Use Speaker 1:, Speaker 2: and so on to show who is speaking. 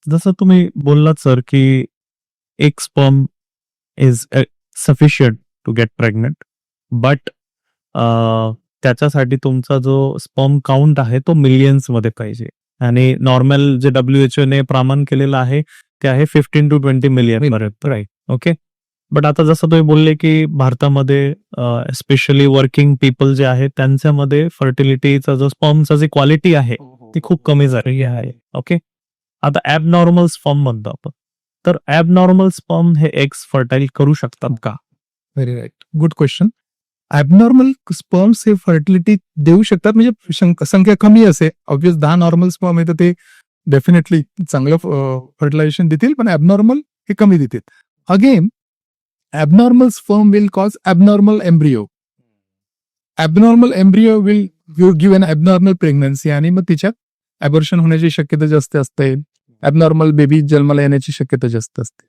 Speaker 1: जसं तुम्ही बोललात सर, की एक sperm is sufficient to get pregnant. But त्याच्यासाठी तुमचा जो स्पर्म काउंट आहे तो मिलियन्स मध्ये पाहिजे. आणि नॉर्मल जे WHO ने प्रमाण केलेलं आहे ते आहे 15 to 20 मिलियन पर्यंत. राईट. ओके. बट आता जसं तुम्ही बोलले, की भारतामध्ये स्पेशली वर्किंग पीपल जे आहेत त्यांच्यामध्ये फर्टिलिटीचा जो स्पर्मचा जी क्वालिटी आहे ती खूप कमी झालेली आहे. ओके. आता ॲबनॉर्मल स्पर्म म्हणतो आपण. तर ॲबनॉर्मल स्पर्म हे एग्स फर्टाईल करू शकतात का?
Speaker 2: Very right. Good question. Abnormal sperms हे फर्टिलिटी देऊ शकतात, म्हणजे संख्या कमी असे. ऑब्विस 10 नॉर्मल स्पर्म आहे तर ते डेफिनेटली चांगलं फर्टिलायझेशन देतील, पण ॲबनॉर्मल हे कमी देतील. Again abnormal sperm will cause abnormal embryo. Abnormal embryo will give an abnormal pregnancy, आणि मग तिच्यात ॲबॉर्शन होण्याची शक्यता जास्त असते. ॲबनॉर्मल बेबी जन्माला येण्याची शक्यता जास्त असते.